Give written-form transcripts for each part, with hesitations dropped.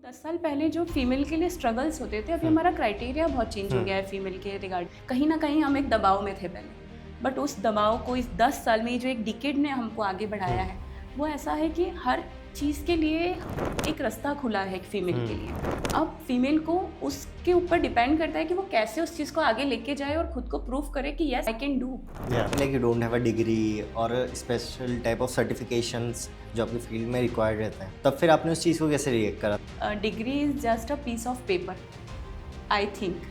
10 साल पहले जो फीमेल के लिए स्ट्रगल्स होते थे, अभी हमारा क्राइटेरिया बहुत चेंज हो गया है फीमेल के रिगार्ड। कहीं ना कहीं हम एक दबाव में थे पहले, बट उस दबाव को इस 10 साल में जो एक डिकेड ने हमको आगे बढ़ाया है, वो ऐसा है कि हर चीज़ के लिए एक रास्ता खुला है एक फीमेल के लिए। अब फीमेल को उसके ऊपर डिपेंड करता है कि वो कैसे उस चीज़ को आगे लेके जाए और खुद को प्रूव करे कि yes I can do. Like you don't have a degree और स्पेशल टाइप ऑफ सर्टिफिकेशंस जो आपकी फील्ड में रिक्वायर्ड रहते हैं, तब फिर आपने उस चीज़ को कैसे रिएक्ट करा? Degree is just a piece of paper I think.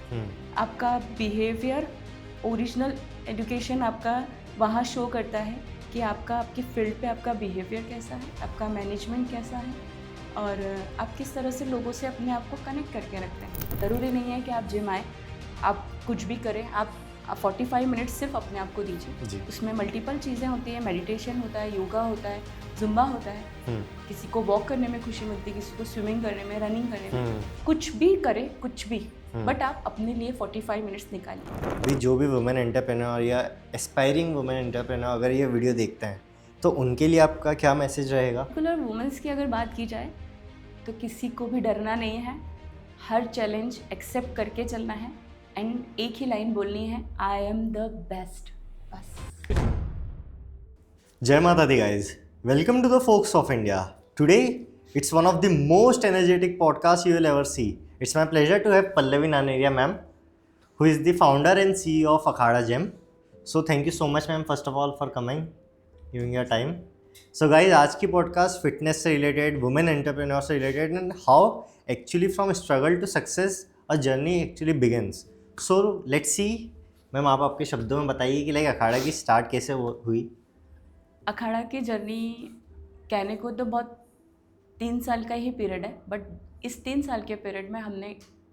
आपका बिहेवियर, ओरिजिनल एजुकेशन आपका वहाँ शो करता है कि आपकी फील्ड पे आपका बिहेवियर कैसा है, आपका मैनेजमेंट कैसा है और आप किस तरह से लोगों से अपने आप को कनेक्ट करके रखते हैं। ज़रूरी नहीं है कि आप जिम आए, आप कुछ भी करें, आप 45 मिनट सिर्फ अपने आप को दीजिए। उसमें मल्टीपल चीज़ें होती हैं, मेडिटेशन होता है, योगा होता है, जुम्बा होता है। किसी को वॉक करने में खुशी मिलती है, किसी को स्विमिंग करने में, रनिंग करने में, कुछ भी करे, कुछ भी, बट आप अपने लिए 45 मिनट्स निकालिए। अभी जो भी वुमेन एंटरप्रेन्योर या एस्पायरिंग वुमेन एंटरप्रेन्योर अगर ये वीडियो देखते हैं तो उनके लिए आपका क्या मैसेज रहेगा? पर्टिकुलर वुमेन्स की अगर बात की जाए तो किसी को भी डरना नहीं है, हर चैलेंज एक्सेप्ट करके चलना है एंड एक ही लाइन बोलनी है, आई एम द बेस्ट। बस। जय माता दी guys, welcome to the folks of India. Today it's one of the most energetic podcasts you will ever see. It's my pleasure to have Pallavi Naneria ma'am, who is the founder and CEO of Akhada Gym. So thank you so much ma'am first of all for coming, giving your time. So guys, आज की podcast fitness से related, women entrepreneur से related and how actually from struggle to success a journey actually begins. So let's see ma'am, आप आपके शब्दों में बताइए कि लाइक अखाड़ा की स्टार्ट कैसे हुई? अखाड़ा की जर्नी कहने को तो बहुत 3 साल का ही पीरियड है, बट इस 3 साल के पीरियड में हमने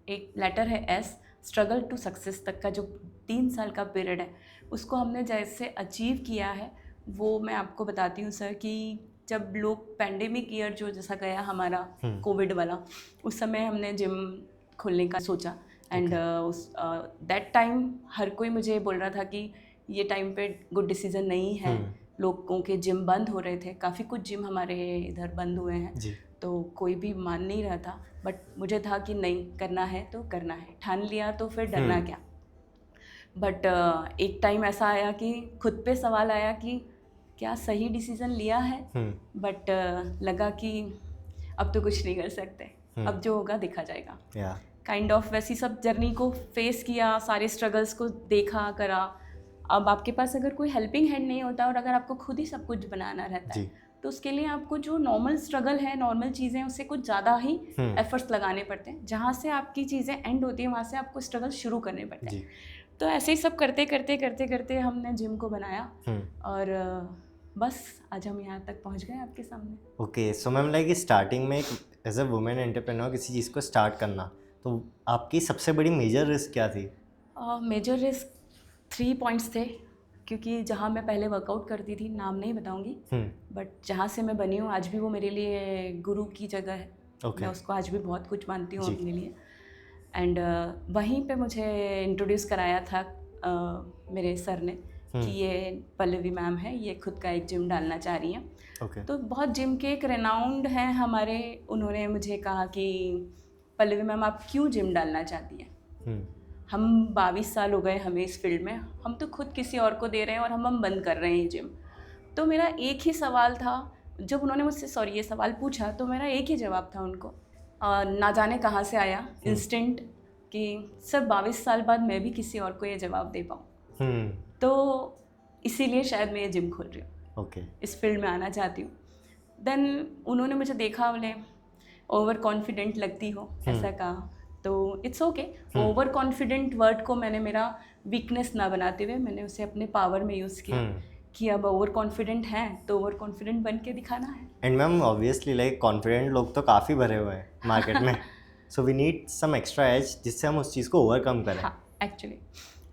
एक लेटर है एस, स्ट्रगल टू सक्सेस तक का जो 3 साल का पीरियड है, उसको हमने जैसे अचीव किया है वो मैं आपको बताती हूँ सर। कि जब लोग पैंडेमिक ईयर जो जैसा गया हमारा कोविड वाला, उस समय हमने जिम खोलने का सोचा एंड उस दैट टाइम हर कोई मुझे बोल रहा था कि ये टाइम पे गुड डिसीजन नहीं है। लोगों के जिम बंद हो रहे थे, काफ़ी कुछ जिम हमारे इधर बंद हुए हैं, तो कोई भी मान नहीं रहा था, बट मुझे था कि नहीं, करना है तो करना है, ठान लिया तो फिर डरना क्या। बट एक टाइम ऐसा आया कि खुद पे सवाल आया कि क्या सही डिसीज़न लिया है, बट लगा कि अब तो कुछ नहीं कर सकते, अब जो होगा देखा जाएगा। काइंड ऑफ वैसी सब जर्नी को फेस किया, सारे स्ट्रगल्स को देखा करा। अब आपके पास अगर कोई हेल्पिंग हैंड नहीं होता और अगर आपको खुद ही सब कुछ बनाना रहता है, तो उसके लिए आपको जो नॉर्मल स्ट्रगल है, नॉर्मल चीज़ें, उससे कुछ ज़्यादा ही एफर्ट्स लगाने पड़ते हैं। जहाँ से आपकी चीज़ें एंड होती हैं वहाँ से आपको स्ट्रगल शुरू करने पड़ते हैं। तो ऐसे ही सब करते करते करते करते हमने जिम को बनाया और बस आज हम यहाँ तक पहुँच गए आपके सामने। Okay, so ma'am like starting में एज अ वुमेन एंटरप्रेन्योर किसी चीज़ को स्टार्ट करना, तो आपकी सबसे बड़ी मेजर रिस्क क्या थी? मेजर रिस्क 3 पॉइंट्स थे, क्योंकि जहाँ मैं पहले वर्कआउट करती थी, नाम नहीं बताऊंगी, बट जहाँ से मैं बनी हूँ आज भी वो मेरे लिए गुरु की जगह है। मैं उसको आज भी बहुत कुछ मानती हूँ अपने लिए। एंड वहीं पे मुझे इंट्रोड्यूस कराया था मेरे सर ने कि ये पल्लवी मैम है, ये खुद का एक जिम डालना चाह रही हैं। तो बहुत जिम के एक रेनाउंड हैं हमारे, उन्होंने मुझे कहा कि पल्लवी मैम आप क्यों जिम डालना चाहती हैं? हम 22 साल हो गए हमें इस फील्ड में, हम तो खुद किसी और को दे रहे हैं और हम बंद कर रहे हैं जिम। तो मेरा एक ही सवाल था, जब उन्होंने मुझसे ये सवाल पूछा तो मेरा एक ही जवाब था उनको, ना जाने कहाँ से आया इंस्टेंट कि सर 22 साल बाद मैं भी किसी और को ये जवाब दे पाऊँ। तो इसीलिए शायद मैं ये जिम खोल रही हूँ, इस फील्ड में आना चाहती हूँ। देन उन्होंने मुझे देखा, बोले ओवर कॉन्फिडेंट लगती हो, ऐसा कहा। तो it's okay, over confident word को मैंने मेरा वीकनेस ना बनाते हुए मैंने उसे अपने पावर में यूज़ किया कि अब ओवर कॉन्फिडेंट हैं तो ओवर कॉन्फिडेंट बन के दिखाना है। And ma'am obviously like confident लोग तो काफ़ी भरे हुए हैं मार्केट में, so we need some extra edge जिससे हम उस चीज़ को ओवरकम करें। हाँ, एक्चुअली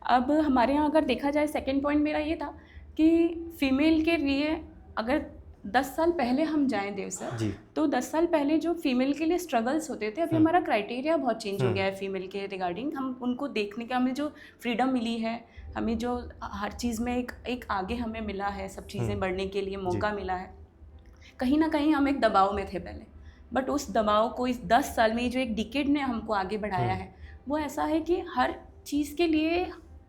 अब हमारे यहाँ अगर देखा जाए, सेकेंड पॉइंट मेरा ये था कि फीमेल के लिए अगर 10 साल पहले हम जाएं देव सर, तो 10 साल पहले जो फीमेल के लिए स्ट्रगल्स होते थे, अभी हमारा क्राइटेरिया बहुत चेंज हो गया है फीमेल के रिगार्डिंग। हम उनको देखने का, हमें जो फ्रीडम मिली है, हमें जो हर चीज़ में एक आगे हमें मिला है, सब चीज़ें बढ़ने के लिए मौका मिला है। कहीं ना कहीं हम एक दबाव में थे पहले, बट उस दबाव को इस 10 साल में जो एक डिकेड ने हमको आगे बढ़ाया है, वो ऐसा है कि हर चीज़ के लिए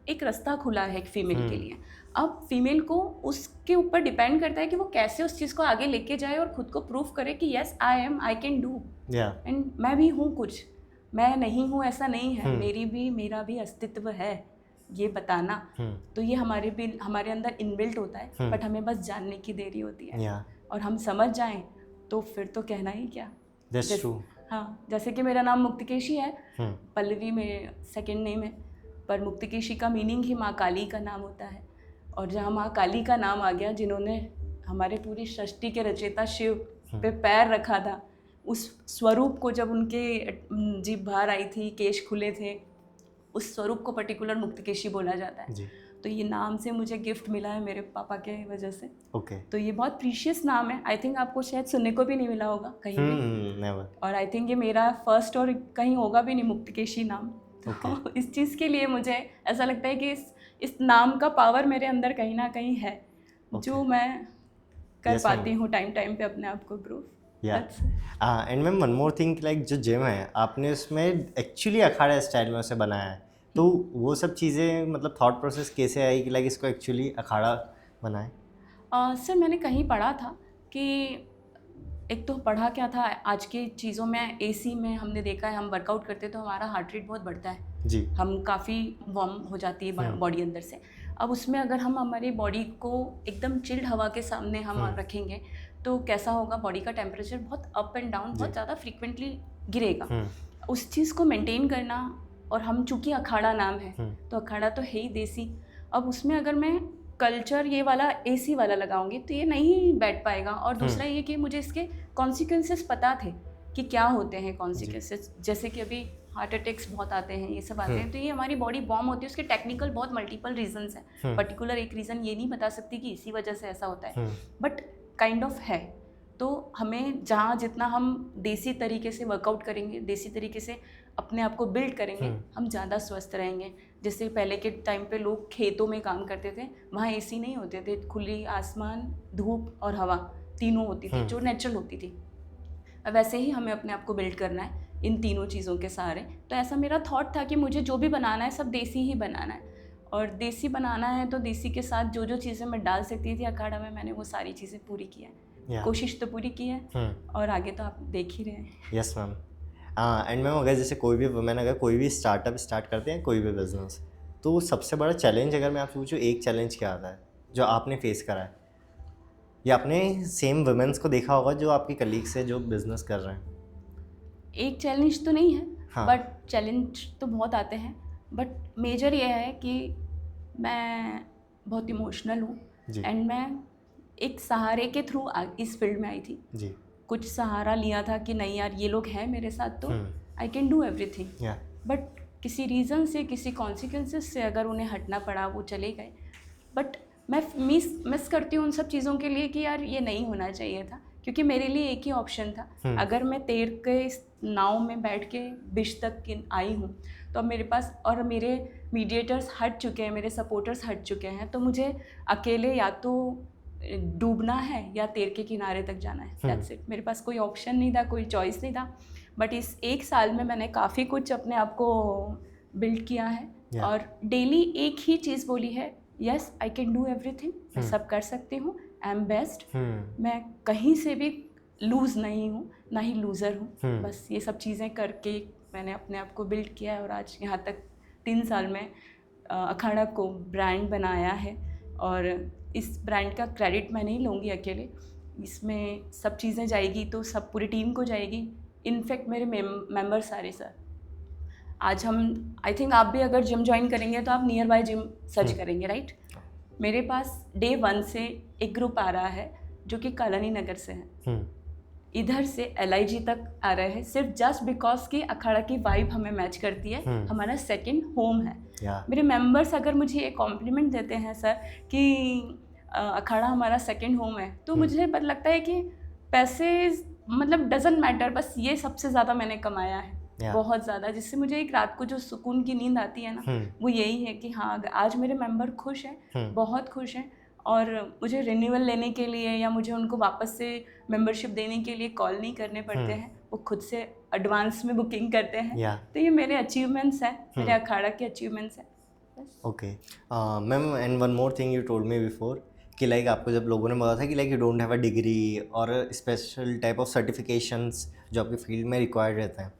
एक रास्ता खुला है एक फीमेल के लिए। अब फीमेल को उसके ऊपर डिपेंड करता है कि वो कैसे उस चीज़ को आगे लेके जाए और खुद को प्रूफ करे कि yes I can do, and मैं भी हूँ, कुछ मैं नहीं हूँ ऐसा नहीं है, मेरा भी अस्तित्व है, ये बताना। तो ये हमारे अंदर इनबिल्ट होता है, बट हमें बस जानने की देरी होती है, और हम समझ जाएं तो फिर तो कहना ही क्या। हाँ, जैसे कि मेरा नाम मुक्तिकेशी है, पल्लवी में सेकंड नेम है, पर मुक्तिकेशी का मीनिंग ही माँ काली का नाम होता है। और जहाँ माँ काली का नाम आ गया, जिन्होंने हमारे पूरी सृष्टि के रचयिता शिव पे पैर रखा था, उस स्वरूप को जब उनके जीभ बाहर आई थी, केश खुले थे, उस स्वरूप को पर्टिकुलर मुक्तिकेशी बोला जाता है। तो ये नाम से मुझे गिफ्ट मिला है मेरे पापा के वजह से। तो ये बहुत प्रीशियस नाम है। आई थिंक आपको शायद सुनने को भी नहीं मिला होगा कहीं भी। और आई थिंक ये मेरा फर्स्ट और कहीं होगा भी नहीं मुक्तिकेशी नाम। तो इस चीज़ के लिए मुझे ऐसा लगता है कि इस नाम का पावर मेरे अंदर कहीं ना कहीं है, जो मैं कर पाती हूँ टाइम पे अपने आप को proof. And ma'am one more thing, like जो जिम है आपने उसमें एक्चुअली अखाड़ा स्टाइल में उसे बनाया है, तो वो सब चीज़ें मतलब थॉट प्रोसेस कैसे आई कि लाइक इसको एक्चुअली अखाड़ा बनाए? सर मैंने कहीं पढ़ा था कि एक तो पढ़ा क्या था, आज की चीज़ों में एसी में हमने देखा है, हम वर्कआउट करते तो हमारा हार्ट रेट बहुत बढ़ता है जी, हम काफ़ी वार्म हो जाती है बॉडी अंदर से। अब उसमें अगर हम हमारी बॉडी को एकदम चिल्ड हवा के सामने हम रखेंगे तो कैसा होगा, बॉडी का टेम्परेचर बहुत अप एंड डाउन बहुत ज़्यादा फ्रीक्वेंटली गिरेगा। उस चीज़ को मेंटेन करना, और हम चूँकि अखाड़ा नाम है तो अखाड़ा तो है ही देसी। अब उसमें अगर मैं कल्चर ये वाला एसी वाला लगाऊंगी तो ये नहीं बैठ पाएगा। और दूसरा ये कि मुझे इसके कॉन्सिक्वेंसेस पता थे कि क्या होते हैं कॉन्सिक्वेंसेस, जैसे कि अभी हार्ट अटैक्स बहुत आते हैं, ये सब आते हैं, तो ये हमारी बॉडी वार्म होती है। उसके टेक्निकल बहुत मल्टीपल रीजंस हैं, पर्टिकुलर एक रीज़न ये नहीं बता सकती कि इसी वजह से ऐसा होता है, बट काइंड ऑफ है। तो हमें जहाँ जितना हम देसी तरीके से वर्कआउट करेंगे, देसी तरीके से अपने आप को बिल्ड करेंगे, हम ज़्यादा स्वस्थ रहेंगे। जैसे पहले के टाइम पे लोग खेतों में काम करते थे, वहाँ एसी नहीं होते थे, खुली आसमान, धूप और हवा तीनों होती थी जो नेचुरल होती थी। वैसे ही हमें अपने आप को बिल्ड करना है इन तीनों चीज़ों के सहारे। तो ऐसा मेरा थॉट था कि मुझे जो भी बनाना है सब देसी ही बनाना है, और देसी बनाना है तो देसी के साथ जो जो चीज़ें मैं डाल सकती थी अखाड़ा में, मैंने वो सारी चीज़ें पूरी की है। कोशिश तो पूरी की है, और आगे तो आप देख ही रहे हैं। Yes ma'am. एंड मैम अगर जैसे कोई भी वुमेन अगर कोई भी स्टार्टअप स्टार्ट करते हैं, कोई भी बिजनेस, तो सबसे बड़ा चैलेंज अगर मैं आपसे पूछूँ, एक चैलेंज क्या आता है जो आपने फेस करा है, या आपने सेम वुमेन्स को देखा होगा जो आपकी कलीग्स है जो बिजनेस कर रहे हैं? एक चैलेंज तो नहीं है, बट चैलेंज तो बहुत आते हैं। बट मेजर ये है कि मैं बहुत इमोशनल हूँ, एंड मैं एक सहारे के थ्रू इस फील्ड में आई थी जी। कुछ सहारा लिया था कि नहीं यार ये लोग हैं मेरे साथ तो I can do everything, but किसी रीज़न से, किसी कॉन्सिक्वेंसेस से अगर उन्हें हटना पड़ा, वो चले गए। बट मैं मिस करती हूँ उन सब चीज़ों के लिए कि यार ये नहीं होना चाहिए था, क्योंकि मेरे लिए एक ही ऑप्शन था। अगर मैं तैर के इस नाव में बैठ के बीच तक आई हूँ तो अब मेरे पास, और मेरे मीडिएटर्स हट चुके हैं, मेरे सपोर्टर्स हट चुके हैं, तो मुझे अकेले या तो डूबना है या तैर के किनारे तक जाना है, दैट्स इट। मेरे पास कोई ऑप्शन नहीं था, कोई चॉइस नहीं था। बट इस एक साल में मैंने काफ़ी कुछ अपने आप को बिल्ड किया है, और डेली एक ही चीज़ बोली है, yes I can do everything, मैं सब कर सकती हूँ, आई एम बेस्ट, मैं कहीं से भी लूज़ नहीं हूँ, ना ही लूज़र हूँ। बस ये सब चीज़ें करके मैंने अपने आप को बिल्ड किया है, और आज यहाँ तक 3 साल में अखाड़ा को ब्रांड बनाया है। और इस ब्रांड का क्रेडिट मैं नहीं लूँगी अकेले, इसमें सब चीज़ें जाएगी तो सब पूरी टीम को जाएगी। इनफैक्ट मेरे मेंबर सारे सर, आज हम, आई थिंक आप भी अगर जिम ज्वाइन करेंगे तो आप नियर बाय जिम सर्च करेंगे, राइट? मेरे पास डे 1 से एक ग्रुप आ रहा है जो कि कालानी नगर से है, इधर से LIG तक आ रहे हैं, सिर्फ जस्ट बिकॉज कि अखाड़ा की वाइब हमें मैच करती है, हमारा सेकंड होम है। मेरे मेंबर्स अगर मुझे एक कॉम्प्लीमेंट देते हैं सर कि अखाड़ा हमारा सेकंड होम है, तो मुझे पता लगता है कि पैसे मतलब डजंट मैटर, बस ये सबसे ज़्यादा मैंने कमाया है, बहुत ज़्यादा, जिससे मुझे एक रात को जो सुकून की नींद आती है ना, वो यही है कि हाँ आज मेरे मेंबर खुश हैं, बहुत खुश हैं, और मुझे रिन्यूअल लेने के लिए या मुझे उनको वापस से मेंबरशिप देने के लिए कॉल नहीं करने पड़ते हैं। वो खुद से एडवांस में बुकिंग करते हैं। या तो ये मेरे अचीवमेंट्स हैं, मेरे अखाड़ा के अचीवमेंट्स हैं। Okay ma'am, and one more thing you told me before कि लाइक आपको जब लोगों ने बोला था कि like you don't have a degree और स्पेशल टाइप ऑफ सर्टिफिकेशंस जो आपकी फील्ड में रिक्वायर्ड रहते हैं,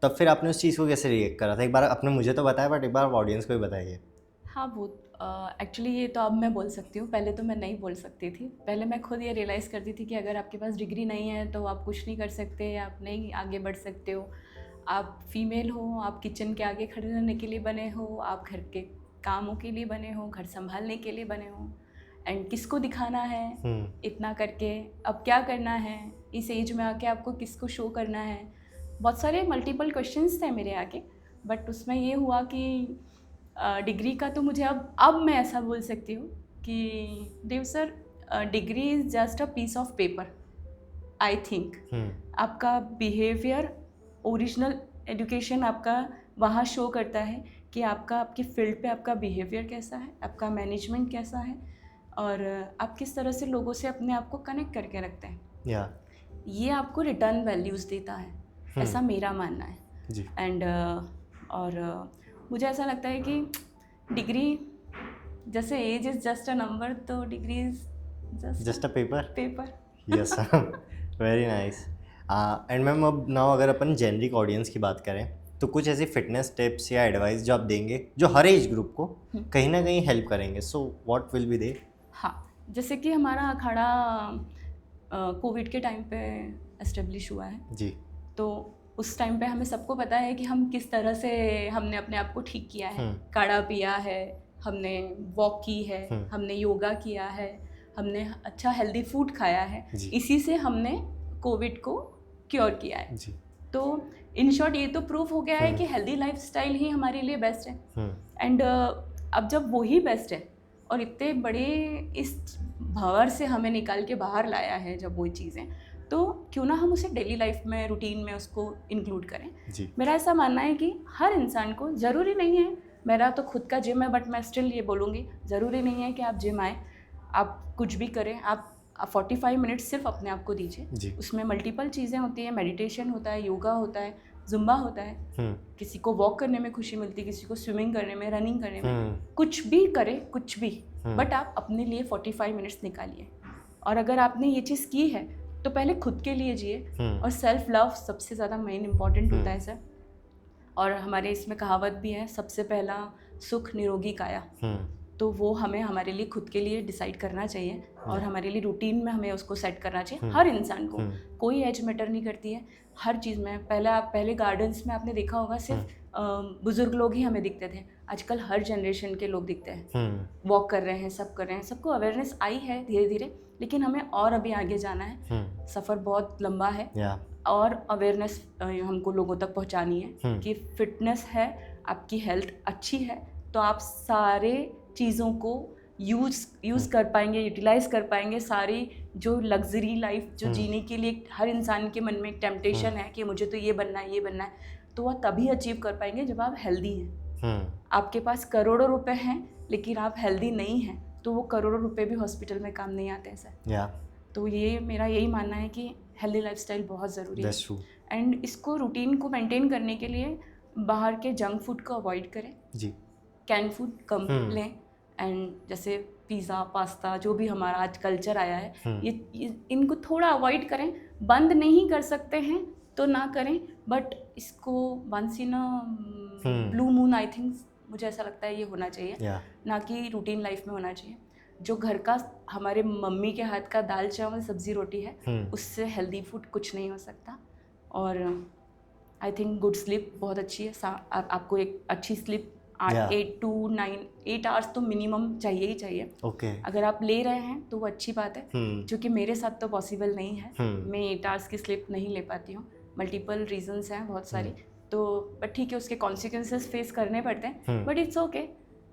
तब फिर आपने उस चीज़ को कैसे रिएक्ट करा था? एक बार आपने मुझे तो बताया, बट एक बार ऑडियंस को भी बताइए। हाँ, वो एक्चुअली ये तो अब मैं बोल सकती हूँ, पहले तो मैं नहीं बोल सकती थी। पहले मैं खुद ये रियलाइज़ करती थी कि अगर आपके पास डिग्री नहीं है तो आप कुछ नहीं कर सकते, आप नहीं आगे बढ़ सकते हो। आप फीमेल हो, आप किचन के आगे खड़े रहने के लिए बने हो, आप घर के कामों के लिए बने हो, घर संभालने के लिए बने हो, एंड किसको दिखाना है इतना करके, अब क्या करना है इस एज में आके, आपको किसको शो करना है। बहुत सारे मल्टीपल क्वेश्चंस थे मेरे आगे, बट उसमें ये हुआ कि डिग्री का तो मुझे अब मैं ऐसा बोल सकती हूँ कि Dev sir, degree is just a piece of paper. I think आपका बिहेवियर, ओरिजिनल एजुकेशन आपका वहाँ शो करता है कि आपकी फील्ड पे आपका बिहेवियर कैसा है, आपका मैनेजमेंट कैसा है, और आप किस तरह से लोगों से अपने आप को कनेक्ट करके रखते हैं। ये आपको रिटर्न वैल्यूज़ देता है, ऐसा मेरा मानना है जी। एंड मुझे ऐसा लगता है कि डिग्री जैसे age is just a number, तो degree is just a paper. Yes, very nice. And ma'am, अब नाउ अगर अपन जेनरिक ऑडियंस की बात करें तो कुछ ऐसी फिटनेस टिप्स या एडवाइस जो आप देंगे जो हर एज ग्रुप को कहीं ना कहीं हेल्प करेंगे, सो व्हाट विल बी दे? हाँ, जैसे कि हमारा अखाड़ा कोविड के टाइम पे एस्टेब्लिश हुआ है जी। तो उस टाइम पे हमें सबको पता है कि हम किस तरह से हमने अपने आप को ठीक किया है। काढ़ा पिया है, हमने वॉक की है, हमने योगा किया है, हमने अच्छा हेल्दी फूड खाया है, इसी से हमने कोविड को क्योर किया है जी। तो इन शॉर्ट ये तो प्रूफ हो गया है कि हेल्दी लाइफस्टाइल ही हमारे लिए बेस्ट है। एंड अब जब वही बेस्ट है और इतने बड़े इस भंवर से हमें निकाल के बाहर लाया है जब वो चीज़ें, तो क्यों ना हम उसे डेली लाइफ में, रूटीन में उसको इंक्लूड करें जी। मेरा ऐसा मानना है कि हर इंसान को, ज़रूरी नहीं है, मेरा तो खुद का जिम है बट मैं स्टिल ये बोलूँगी, ज़रूरी नहीं है कि आप जिम आए, आप कुछ भी करें, आप 45 मिनट्स सिर्फ अपने आप को दीजिए। उसमें मल्टीपल चीज़ें होती हैं, मेडिटेशन होता है, योगा होता है, जुम्बा होता है, किसी को वॉक करने में खुशी मिलती है, किसी को स्विमिंग करने में, रनिंग करने में, कुछ भी करे, कुछ भी, बट आप अपने लिए 45 मिनट्स निकालिए। और अगर आपने ये चीज़ की है तो पहले खुद के लिए जिए, और सेल्फ लव सबसे ज़्यादा मेन इम्पॉर्टेंट होता है सर। और हमारे इसमें कहावत भी है, सबसे पहला सुख निरोगी काया, तो वो हमें हमारे लिए खुद के लिए डिसाइड करना चाहिए और हमारे लिए रूटीन में हमें उसको सेट करना चाहिए। हर इंसान को, कोई एज मैटर नहीं करती है, हर चीज़ में। पहले गार्डन्स में आपने देखा होगा सिर्फ बुजुर्ग लोग ही हमें दिखते थे, आजकल हर जनरेशन के लोग दिखते हैं, वॉक कर रहे हैं, सब कर रहे हैं, सबको अवेयरनेस आई है धीरे धीरे, लेकिन हमें और अभी आगे जाना है, सफ़र बहुत लंबा है और अवेयरनेस हमको लोगों तक पहुंचानी है कि फिटनेस है, आपकी हेल्थ अच्छी है तो आप सारे चीज़ों को यूज़ कर पाएंगे, यूटिलाइज कर पाएंगे। सारी जो लग्जरी लाइफ जो जीने के लिए हर इंसान के मन में एक टेम्पटेशन है कि मुझे तो ये बनना है, ये बनना है, तो वह तभी अचीव कर पाएंगे जब आप हेल्दी हैं। आपके पास करोड़ों रुपए हैं लेकिन आप हेल्दी नहीं हैं तो वो करोड़ों रुपए भी हॉस्पिटल में काम नहीं आते हैं सर। तो ये मेरा यही मानना है कि हेल्दी लाइफस्टाइल बहुत ज़रूरी है। एंड इसको रूटीन को मेंटेन करने के लिए बाहर के जंक फूड को अवॉइड करें जी, कैन फूड कम लें, एंड जैसे पिज़्ज़ा, पास्ता, जो भी हमारा आज कल्चर आया है, ये इनको थोड़ा अवॉइड करें। बंद नहीं कर सकते हैं तो ना करें, बट इसको once in a blue moon, I think, मुझे ऐसा लगता है ये होना चाहिए, ना कि रूटीन लाइफ में होना चाहिए। जो घर का हमारे मम्मी के हाथ का दाल चावल सब्जी रोटी है, उससे हेल्दी फूड कुछ नहीं हो सकता। और आई थिंक गुड स्लीप बहुत अच्छी है। आपको एक अच्छी स्लीप 8 to 9 आवर्स तो मिनिमम चाहिए ही चाहिए। अगर आप ले रहे हैं तो वो अच्छी बात है, जो कि मेरे साथ तो पॉसिबल नहीं है। मैं 8 आवर्स की स्लीप नहीं ले पाती हूँ, मल्टीपल रीजंस हैं बहुत सारी, तो बट ठीक है, उसके कॉन्सिक्वेंसेस फेस करने पड़ते हैं, बट इट्स ओके,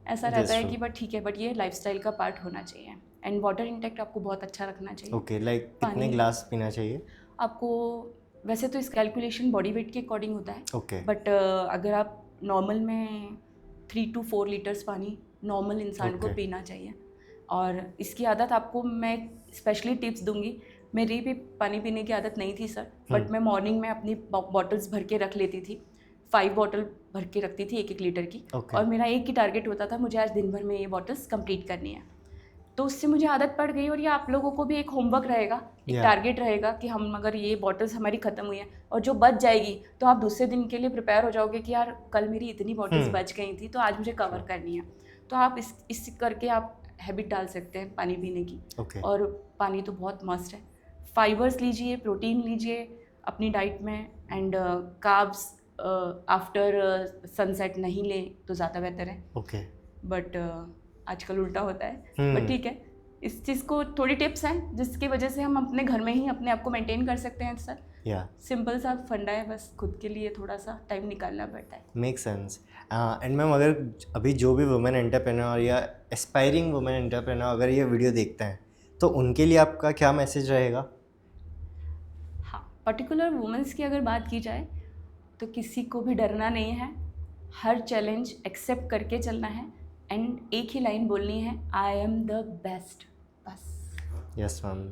ऐसा रहता है कि बट ठीक है, बट ये लाइफस्टाइल का पार्ट होना चाहिए। एंड वाटर इंटेक आपको बहुत अच्छा रखना चाहिए। लाइक कितने ग्लास पीना चाहिए आपको? वैसे तो इस कैलकुलेशन बॉडी वेट के अकॉर्डिंग होता है, बट अगर आप नॉर्मल में 3 to 4 लीटर्स पानी नॉर्मल इंसान को पीना चाहिए। और इसकी आदत आपको मैं स्पेशली टिप्स दूंगी, मेरी भी पानी पीने की आदत नहीं थी सर, बट मैं मॉर्निंग में अपनी बॉटल्स भर के रख लेती थी। 5 बॉटल भर के रखती थी 1-1 लीटर की। Okay. और मेरा एक ही टारगेट होता था, मुझे आज दिन भर में ये बॉटल्स कंप्लीट करनी है। तो उससे मुझे आदत पड़ गई, और ये आप लोगों को भी एक होमवर्क रहेगा, एक टारगेट रहेगा कि हम अगर ये बॉटल्स हमारी ख़त्म हुई है और जो बच जाएगी, तो आप दूसरे दिन के लिए प्रिपेयर हो जाओगे कि यार कल मेरी इतनी बॉटल्स बच गई थी, तो आज मुझे कवर करनी है। तो आप इस करके आप हैबिट डाल सकते हैं पानी पीने की। Okay. और पानी तो बहुत मस्ट है। फाइबर्स लीजिए, प्रोटीन लीजिए अपनी डाइट में, एंड कार्ब्स आफ्टर सनसेट नहीं लें तो ज़्यादा बेहतर है। Okay. बट आजकल उल्टा होता है, हम्म। बट ठीक है। इस चीज़ को थोड़ी टिप्स हैं जिसकी वजह से हम अपने घर में ही अपने आप को मेंटेन कर सकते हैं सर। Yeah. सिंपल सा फंडा है, बस खुद के लिए थोड़ा सा टाइम निकालना पड़ता है। Make sense. एंड मैम, अगर अभी जो भी वुमेन एंटरप्रेन्योर या एस्पायरिंग वुमेन एंटरप्रेन्योर अगर ये वीडियो देखते हैं, तो उनके लिए आपका क्या मैसेज रहेगा? हाँ, पर्टिकुलर वुमेंस की अगर बात की जाए तो किसी को भी डरना नहीं है, हर चैलेंज एक्सेप्ट करके चलना है, एंड एक ही लाइन बोलनी है, आई एम द बेस्ट, बस। Yes ma'am,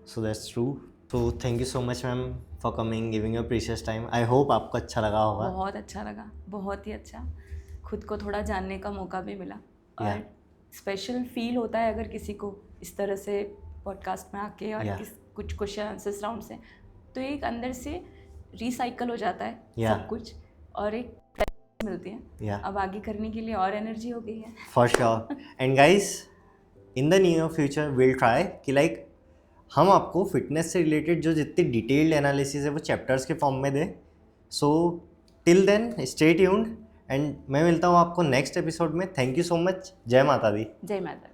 so that's true. तो thank you so much ma'am for coming, giving your precious time. I hope आपको अच्छा लगा होगा। बहुत अच्छा लगा, बहुत ही अच्छा। खुद को थोड़ा जानने का मौका भी मिला, और स्पेशल फील होता है अगर किसी को इस तरह से पॉडकास्ट में आके और कुछ क्वेश्चन आंसर्स राउंड से, तो एक अंदर से रिसाइकल हो जाता है सब कुछ, और एक मिलती है। अब आगे करने के लिए और एनर्जी हो गई है। For sure. And guys, in the near future will try कि लाइक हम आपको फिटनेस से रिलेटेड जो जितनी डिटेल्ड एनालिसिस है वो चैप्टर्स के फॉर्म में दें। So till then stay tuned, and मैं मिलता हूँ आपको नेक्स्ट एपिसोड में। Thank you so much. जय माता दी। जय माता दी।